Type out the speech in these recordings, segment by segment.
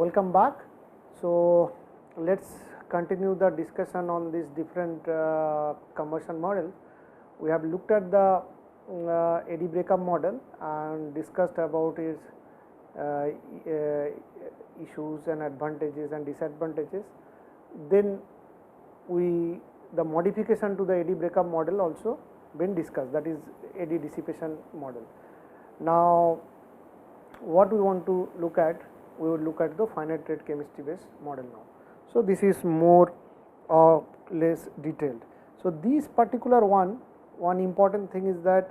welcome back. So, let us continue the discussion on this different conversion model. We have looked at the eddy breakup model and discussed about its issues and advantages and disadvantages. Then the modification to the eddy breakup model also been discussed, that is eddy dissipation model. Now, what we want to look at, we will look at the finite rate chemistry based model now. So, this is more or less detailed. So, this particular one important thing is that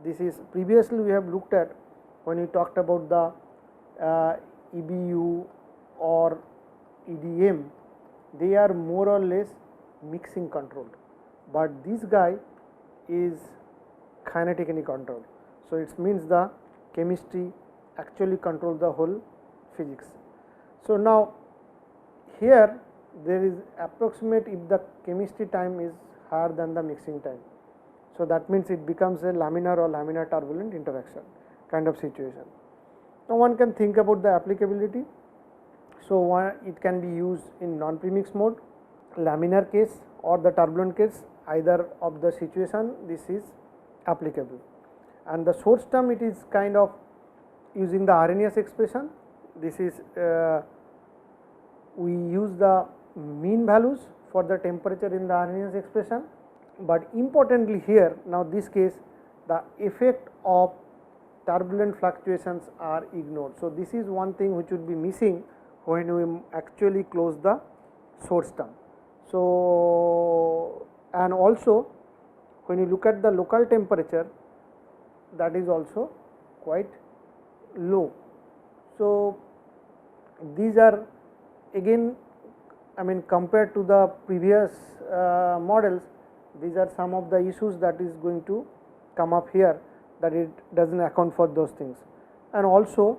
this is previously we have looked at when we talked about the EBU or EDM, they are more or less mixing controlled, but this guy is kinetically controlled. So, it means the chemistry actually control the whole physics. So, now here there is approximate if the chemistry time is higher than the mixing time. So, that means it becomes a laminar or laminar turbulent interaction kind of situation. Now, one can think about the applicability. So, it can be used in non-premix mode, laminar case or the turbulent case, either of the situation this is applicable. And the source term, it is kind of using the Arrhenius expression. This is we use the mean values for the temperature in the Arrhenius expression, but importantly here now this case the effect of turbulent fluctuations are ignored. So, this is one thing which would be missing when we actually close the source term. So, and also when you look at the local temperature, that is also quite low. So, these are again, I mean, compared to the previous models, these are some of the issues that is going to come up here, that it does not account for those things. And also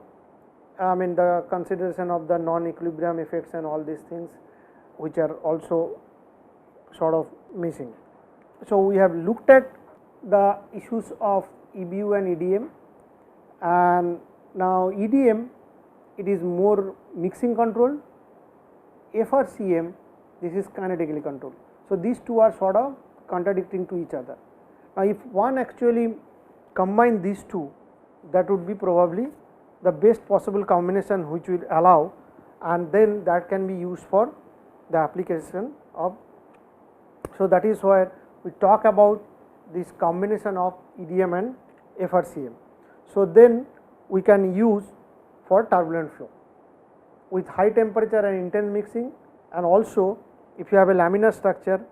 I mean the consideration of the non-equilibrium effects and all these things which are also sort of missing. So, we have looked at the issues of EBU and EDM, and now EDM, it is more mixing controlled, FRCM this is kinetically controlled. So, these two are sort of contradicting to each other. Now, if one actually combine these two, that would be probably the best possible combination which will allow, and then that can be used for the application of. So, that is why we talk about this combination of EDM and FRCM. So, then we can use for turbulent flow with high temperature and intense mixing, and also if you have a laminar structure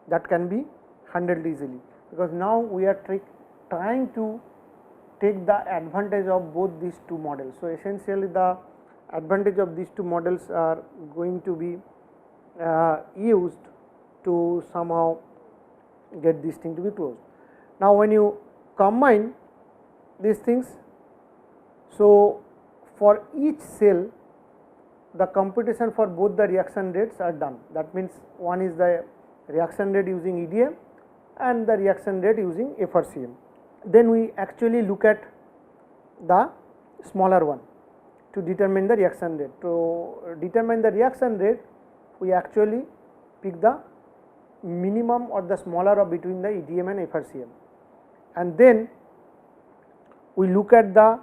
that can be handled easily, because now we are trying to take the advantage of both these two models. So, essentially the advantage of these two models are going to be used to somehow get this thing to be closed. Now, when you combine these things, so for each cell the computation for both the reaction rates are done. That means one is the reaction rate using EDM and the reaction rate using FRCM. Then we actually look at the smaller one to determine the reaction rate. To determine the reaction rate, we actually pick the minimum or the smaller of between the EDM and FRCM, and then we look at the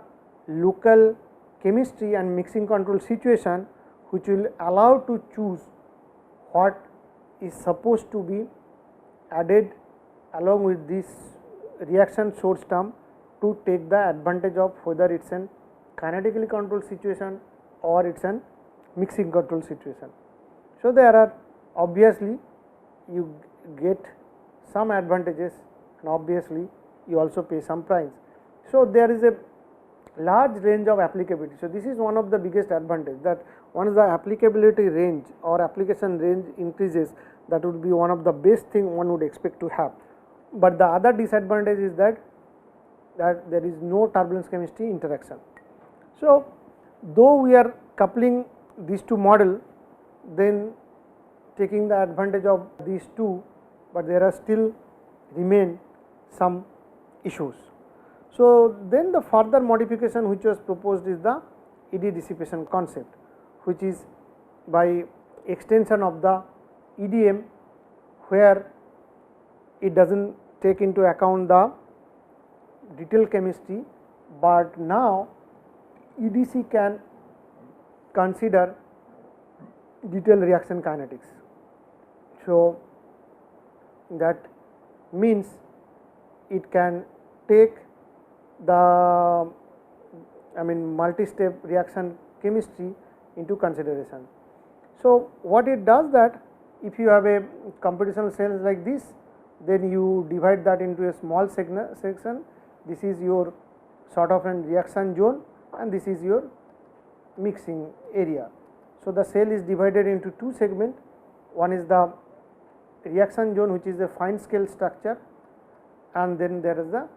local chemistry and mixing control situation which will allow to choose what is supposed to be added along with this reaction source term to take the advantage of whether it is an kinetically controlled situation or it is an mixing control situation. So, there are obviously you get some advantages and obviously you also pay some price. So, there is a large range of applicability. So, this is one of the biggest advantage, that once the applicability range or application range increases, that would be one of the best thing one would expect to have. But the other disadvantage is that there is no turbulence chemistry interaction. So, though we are coupling these two model, then taking the advantage of these two, but there are still remain some issues. So, then the further modification which was proposed is the eddy dissipation concept, which is by extension of the EDM, where it does not take into account the detailed chemistry, but now EDC can consider detailed reaction kinetics. So, that means it can take the multi-step reaction chemistry into consideration. So, what it does that if you have a computational cells like this, then you divide that into a small section. This is your sort of a reaction zone and this is your mixing area. So, the cell is divided into two segments. One is the reaction zone, which is a fine scale structure, and then there is the,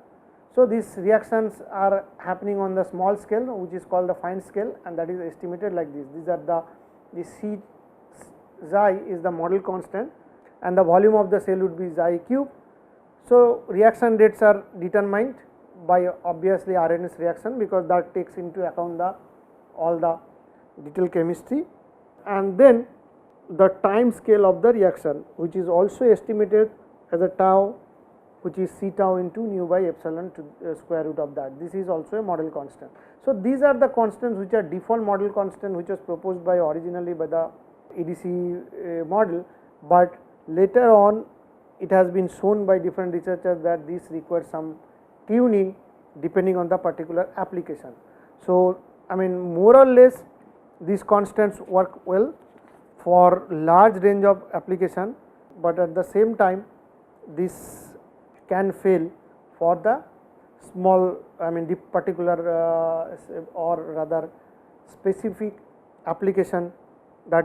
so these reactions are happening on the small scale, which is called the fine scale, and that is estimated like this. These are the C xi is the model constant and the volume of the cell would be xi cube. So, reaction rates are determined by obviously Arrhenius reaction, because that takes into account all the detailed chemistry, and then the time scale of the reaction, which is also estimated as a tau, which is C tau into nu by epsilon to square root of that. This is also a model constant. So, these are the constants which are default model constant, which was proposed by originally by the EDC model, but later on it has been shown by different researchers that this requires some tuning depending on the particular application. So, more or less these constants work well for large range of application, but at the same time this can fail for the small, the particular or rather specific application that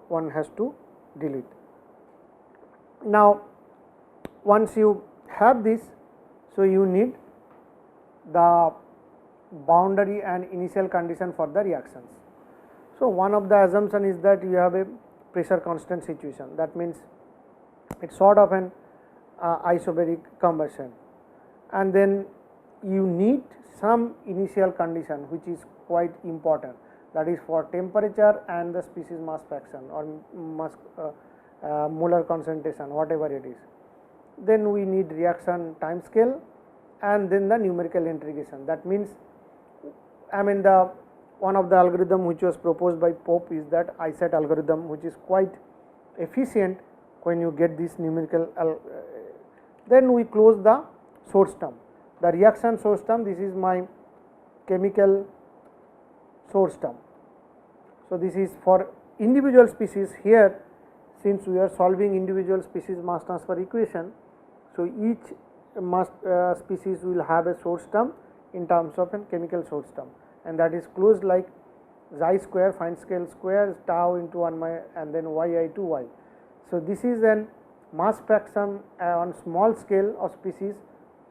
one has to deal with. Now, once you have this, so you need the boundary and initial condition for the reactions. So, one of the assumption is that you have a pressure constant situation, that means it is sort of an isobaric combustion, and then you need some initial condition which is quite important, that is for temperature and the species mass fraction or mass molar concentration, whatever it is. Then we need reaction time scale and then the numerical integration. That means the one of the algorithm which was proposed by Pope is that ISAT algorithm, which is quite efficient when you get this numerical. Then we close the source term, the reaction source term. This is my chemical source term. So, this is for individual species here, since we are solving individual species mass transfer equation. So, each mass species will have a source term in terms of a chemical source term, and that is closed like xi square fine scale square tau into 1 and then yi to y. So, this is an mass fraction on small scale of species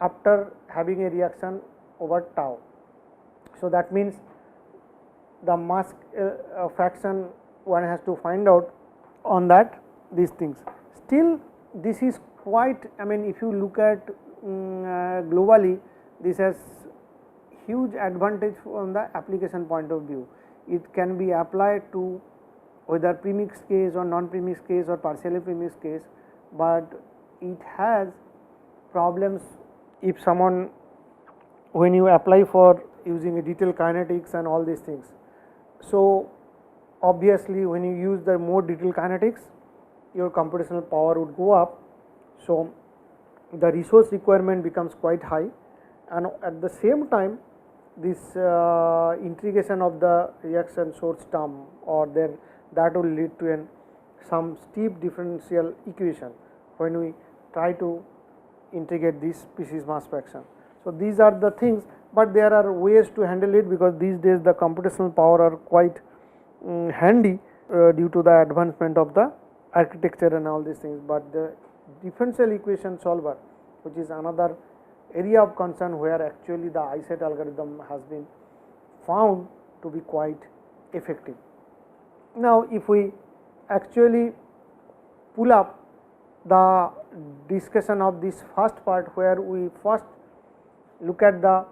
after having a reaction over tau. So, that means the mass fraction one has to find out on that these things. Still this is quite, if you look at globally, this has huge advantage from the application point of view. It can be applied to whether premix case or non-premix case or partially premix case, but it has problems if someone, when you apply for using a detailed kinetics and all these things. So, obviously when you use the more detailed kinetics, your computational power would go up. So, the resource requirement becomes quite high, and at the same time this integration of the reaction source term or there, that will lead to some steep differential equation when we try to integrate this species mass fraction. So, these are the things, but there are ways to handle it, because these days the computational power are quite handy due to the advancement of the architecture and all these things, but the differential equation solver, which is another area of concern where actually the ISAT algorithm has been found to be quite effective. Now, if we actually pull up the discussion of this first part, where we first look at the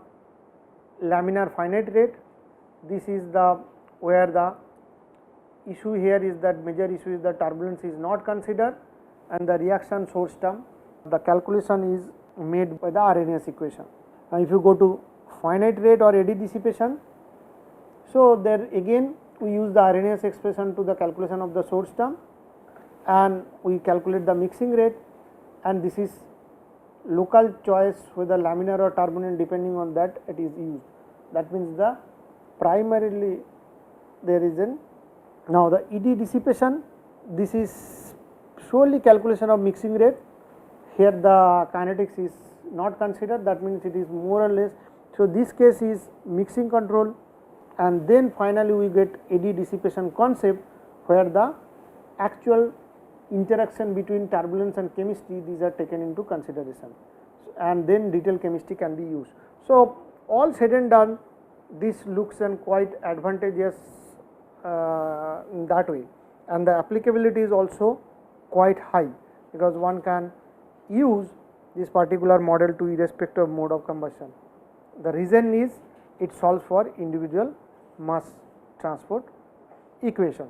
laminar finite rate, this is the where the issue here is that major issue is that turbulence is not considered and the reaction source term, the calculation is made by the Arrhenius equation. Now, if you go to finite rate or eddy dissipation, so there again we use the Arrhenius expression to the calculation of the source term and we calculate the mixing rate, and this is local choice whether laminar or turbulent, depending on that it is used. That means the primarily there is an, now the eddy dissipation, this is solely calculation of mixing rate. Here the kinetics is not considered, that means it is more or less. So, this case is mixing control, and then finally we get eddy dissipation concept where the actual interaction between turbulence and chemistry, these are taken into consideration, and then detailed chemistry can be used. So, all said and done, this looks and quite advantageous in that way, and the applicability is also quite high because one can use this particular model to irrespective of mode of combustion. The reason is it solves for individual mass transport equation.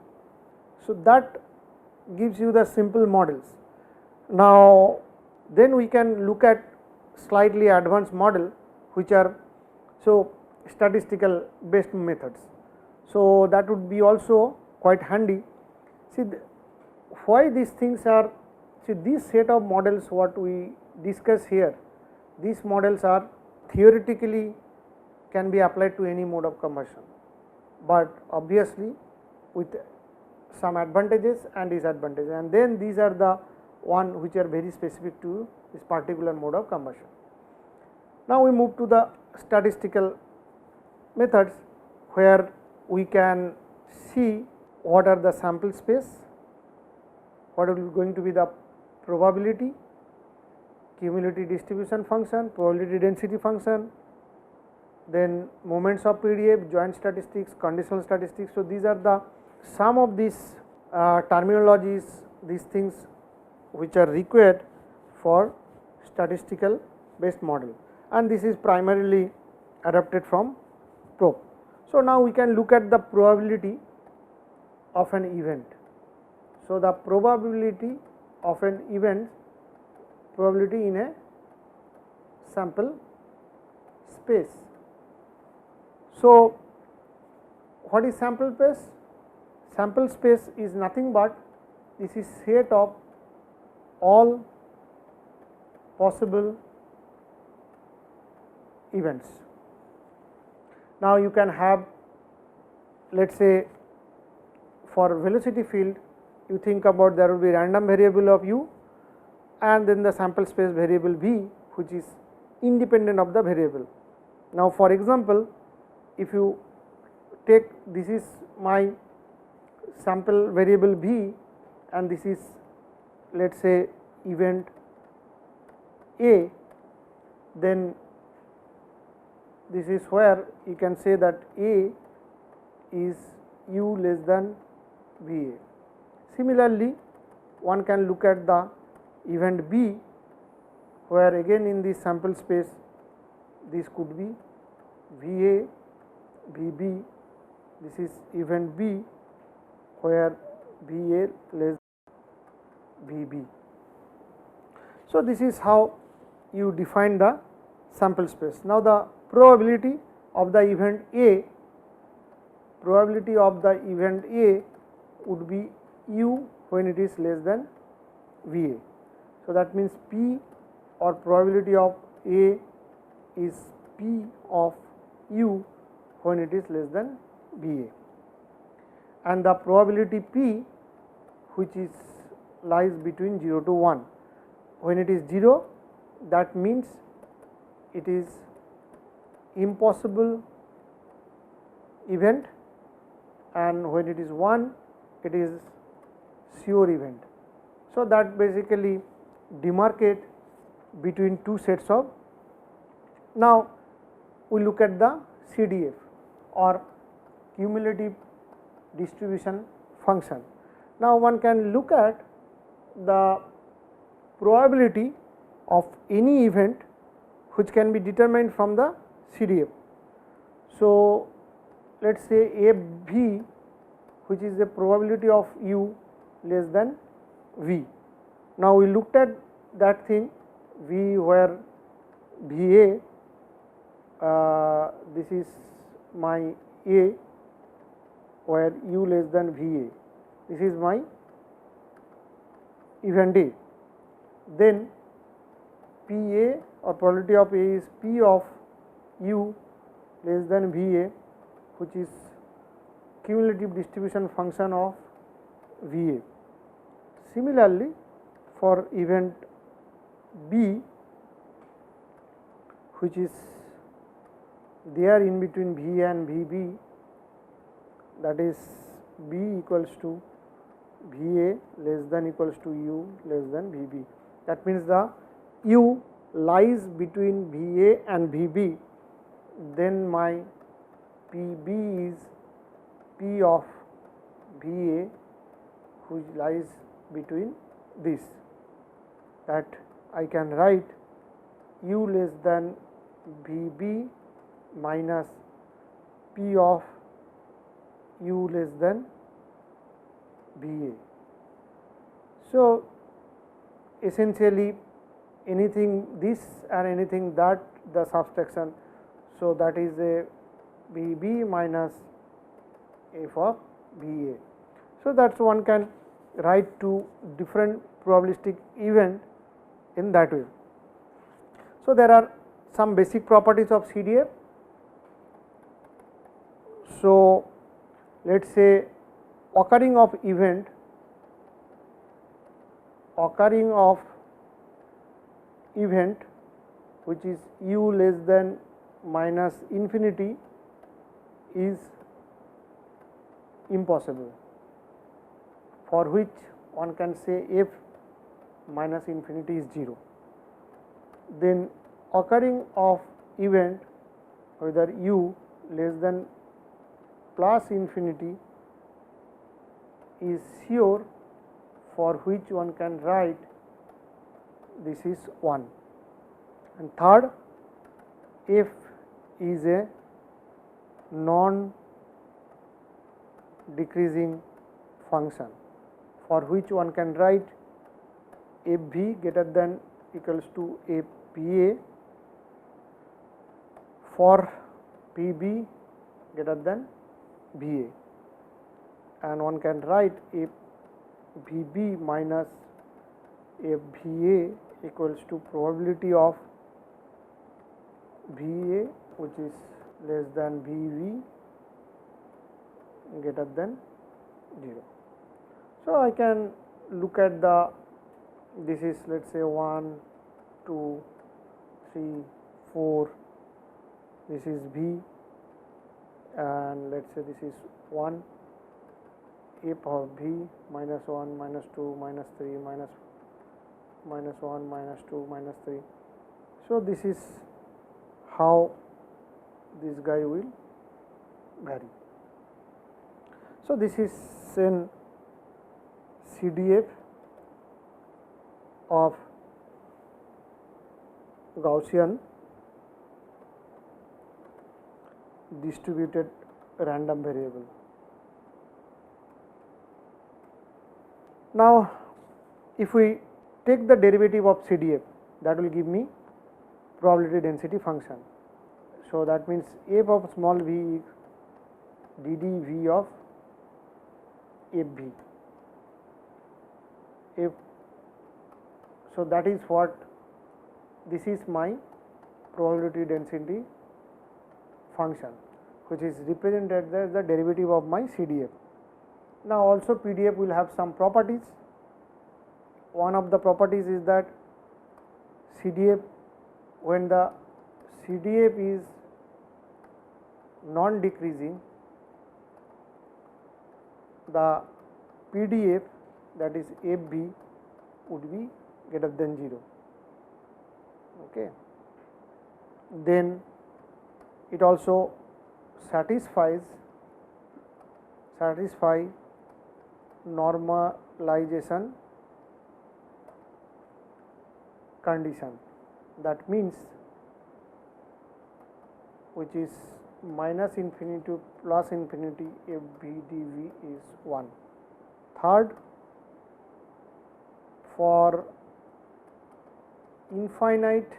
So, that gives you the simple models. Now, then we can look at slightly advanced model which are statistical based methods. So, that would be also quite handy. See why these things are, this set of models what we discuss here, these models are theoretically can be applied to any mode of combustion, but obviously with some advantages and disadvantages, and then these are the one which are very specific to this particular mode of combustion. Now, we move to the statistical methods where we can see what are the sample space, what is going to be the probability, cumulative distribution function, probability density function, then moments of PDF, joint statistics, conditional statistics. So, these are the some of these terminologies, these things which are required for statistical based model, and this is primarily adapted from probe. So, now we can look at the probability of an event. So, the probability of an event, probability in a sample space. So, what is sample space? Sample space is nothing but this is set of all possible events. Now, you can have, let us say for velocity field, you think about there will be random variable of u and then the sample space variable v which is independent of the variable. Now, for example, if you take this is my sample variable v and this is let us say event A, then this is where you can say that A is u less than V A. Similarly, one can look at the event B where again in this sample space this could be V A, V B, this is event B where V A less V B. So, this is how you define the sample space. Now, the probability of the event A, probability of the event A would be u when it is less than V A. So, that means P or probability of A is P of u when it is less than V A, and the probability P which is lies between 0 to 1. When it is 0, that means it is impossible event, and when it is 1, it is sure event. So, that basically demarcate between two sets of. Now, we look at the CDF or cumulative distribution function. Now, one can look at the probability of any event which can be determined from the CDF. So, let us say AB which is the probability of u less than v. Now, we looked at that thing v where V A, this is my A where u less than V A, this is my event A. Then P A or probability of A is P of u less than V A, which is cumulative distribution function of V A. Similarly, for event B, which is there in between V A and V B, that is B equals to V A less than equals to u less than V B. That means the u lies between V A and V B, then my P B is P of V A, which lies between this, that I can write u less than V B minus P of u less than V A. So, essentially anything this and anything that the subtraction, so that is a V B minus f of V A. So, that is one can write two different probabilistic event in that way. So, there are some basic properties of CDF. So, let us say occurring of event which is u less than minus infinity is impossible, for which one can say f minus infinity is 0. Then occurring of event whether u less than plus infinity is sure, for which one can write this is 1. And third, f is a non decreasing function, for which one can write f v greater than equals to f p a for p b greater than v a, and one can write f v b minus f v a equals to probability of V A, which is less than V V greater than 0. So, I can look at the, this is let us say 1, 2, 3, 4, this is V, and let us say this is 1, f of V minus 1, minus 2, minus 3, minus 1, minus 2, minus 3. So, this is how this guy will vary. So, this is an CDF of Gaussian distributed random variable. Now, if we take the derivative of CDF, that will give me probability density function. So, that means f of small v dd v of f v. If so, that is what this is my probability density function, which is represented as the derivative of my CDF. Now, also PDF will have some properties. One of the properties is that CDF, when the CDF is non decreasing, the PDF, that is FB, would be greater than 0. Okay. Then it also satisfy normalization condition. That means, which is minus infinity to plus infinity f b dv is 1. Third, for infinite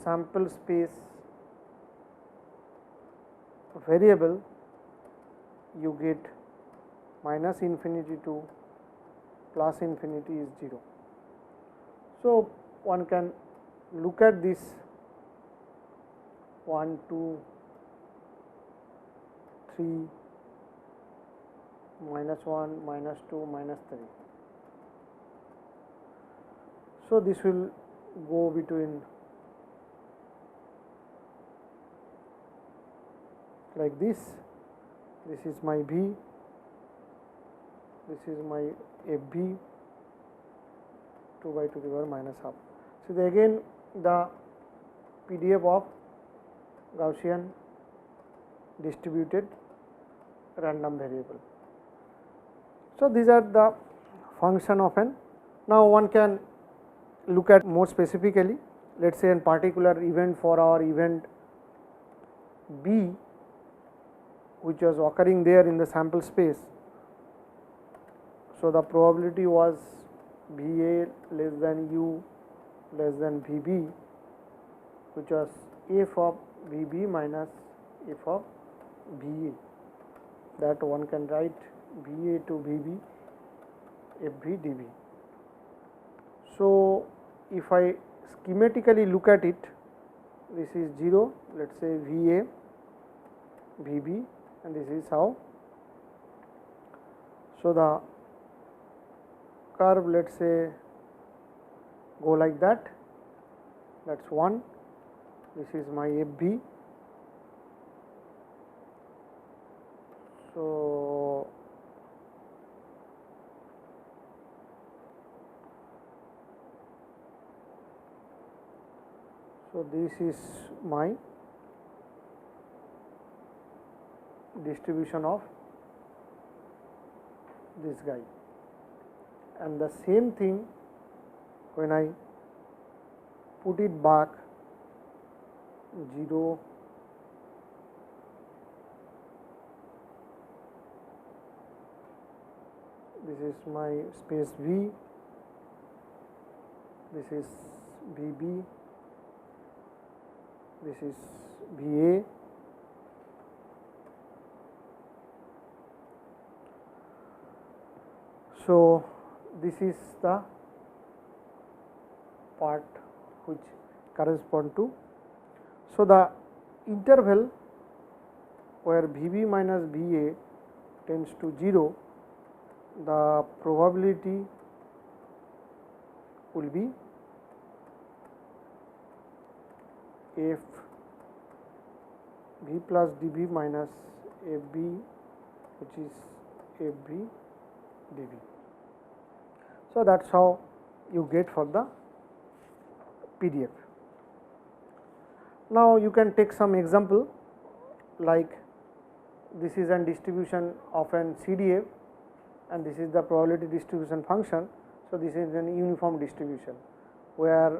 sample space variable, you get minus infinity to plus infinity is 0. So, one can look at this 1, 2, 3, minus 1, minus 2, minus 3. So, this will go between like this is my V, this is my FB 2 by 2 to the power minus half. So, again the PDF of Gaussian distributed random variable. So, these are the function of n. Now, one can look at more specifically, let us say a particular event for our event B, which was occurring there in the sample space. So, the probability was VA less than U less than VB, which was f of VB minus f of VA, that one can write VA to VB FB dV. So, if I schematically look at it, this is 0, let us say VA VB, and this is how. So, the curve, let us say, go like that, that is 1, this is my FB. So, this is my distribution of this guy, and the same thing when I put it back 0, this is my space V, this is VB, this is VA. So, this is the part which correspond to. So, the interval where VB minus VA tends to 0, the probability will be f V plus dV minus FB, which is FB dV. So, that is how you get for the PDF. Now, you can take some example, like this is an distribution of an CDF and this is the probability distribution function. So, this is an uniform distribution where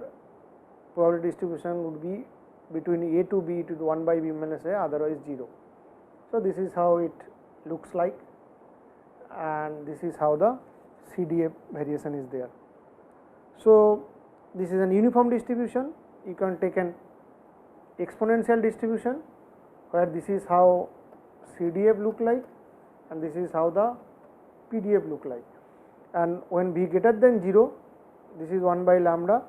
probability distribution would be between A to B to 1 by B minus A, otherwise 0. So, this is how it looks like, and this is how the CDF variation is there. So, this is an uniform distribution. You can take an exponential distribution where this is how CDF look like and this is how the PDF look like, and when B greater than 0, this is 1 by lambda,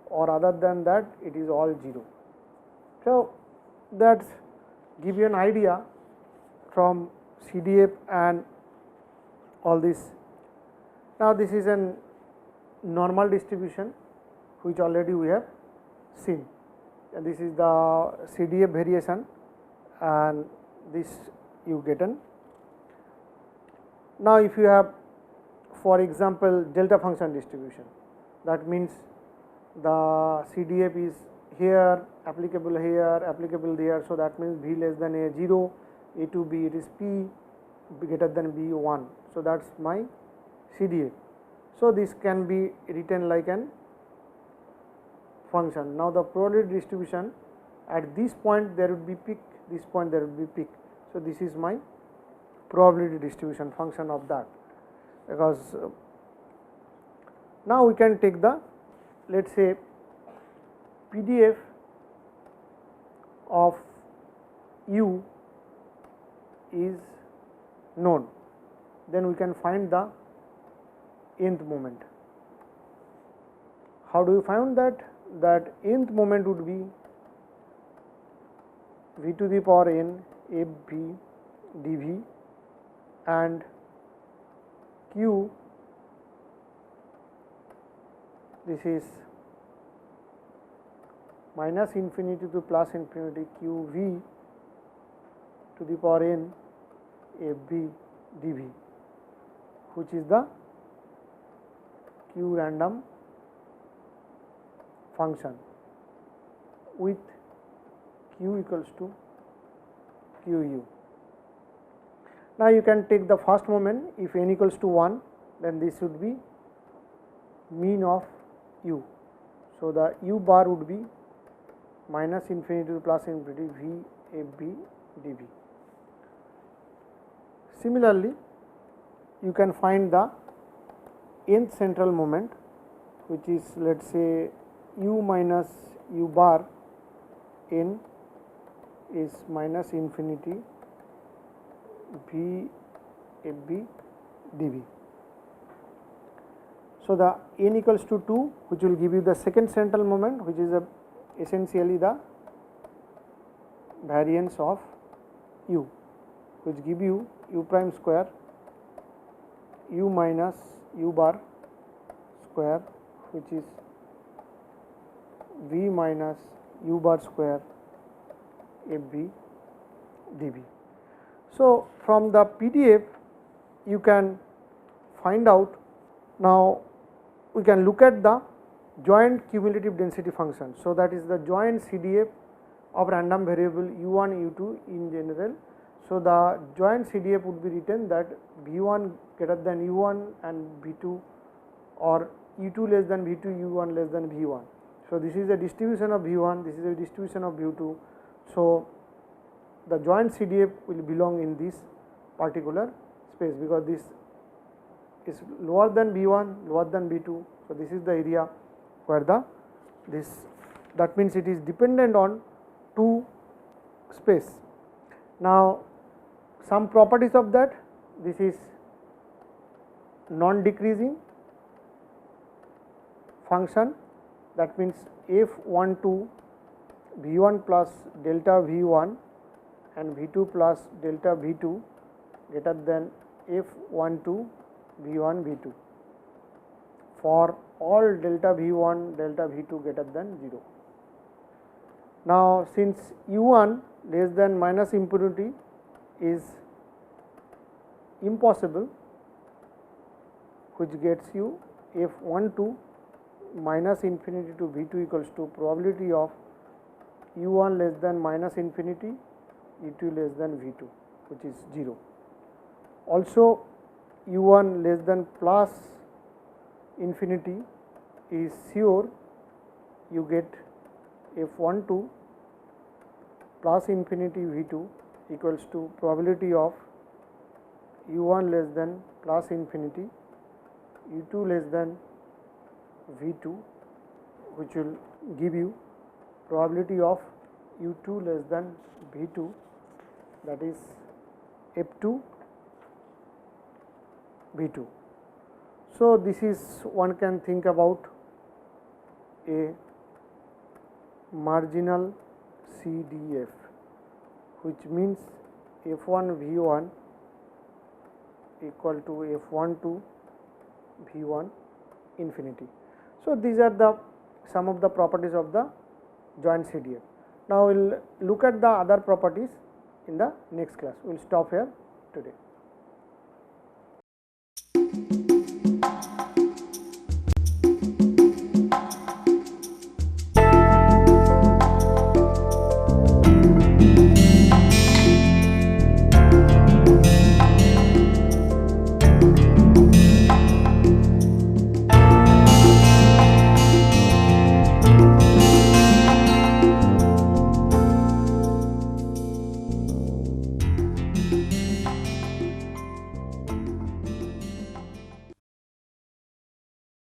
or other than that it is all 0. So, that give you an idea from CDF and all this. Now, this is a normal distribution which already we have seen, and this is the CDF variation, and this you get an. Now, if you have, for example, delta function distribution, that means the CDF is here, applicable here, applicable there. So, that means V less than A 0, A to B it is P, greater than B 1. So, that is my CDF. So, this can be written like an function. Now, the probability distribution at this point there would be peak, this point there would be peak. So, this is my probability distribution function of that, because now we can take the, let us say, PDF of u is known, then we can find the nth moment. How do you find that? That nth moment would be v to the power n fv dv, and q, this is minus infinity to plus infinity qv to the power n fv dv, which is the q random function with q equals to qu. Now, you can take the first moment, if n equals to 1, then this would be mean of u. So, the u bar would be minus infinity to plus infinity v fb dv. Similarly, you can find the nth central moment, which is, let us say, u minus u bar n is minus infinity v fb dv. So, the n equals to 2, which will give you the second central moment, which is essentially the variance of u, which give you u prime square u minus u bar square, which is v minus u bar square fb dv. So, from the PDF you can find out. Now, we can look at the joint cumulative density function. So, that is the joint CDF of random variable u1 u2 in general. So, the joint CDF would be written that v1 greater than u1 and v2, or u2 less than v2, u1 less than v1. So, this is a distribution of v1, this is a distribution of v2. So, the joint CDF will belong in this particular space, because this is lower than v1, lower than v2. So, this is the area where the that means it is dependent on two space. Now, some properties of that, this is non decreasing function, that means f12 v1 plus delta v1 and v2 plus delta v2 greater than f12 v1 v2 for all delta v1 delta v2 greater than 0. Now, since u1 less than minus infinity is impossible, which gets you f12 minus infinity to v2 equals to probability of u1 less than minus infinity, u2 less than v2, which is 0. Also, u1 less than plus infinity is sure, you get f12 plus infinity v2 equals to probability of u1 less than plus infinity, u2 less than v2, which will give you probability of u2 less than v2, that is f2 v2. So, this is one can think about a marginal CDF, which means f1 v1 equal to f12 v1 infinity. So, these are the some of the properties of the joint CDF. Now, we will look at the other properties in the next class. We will stop here today.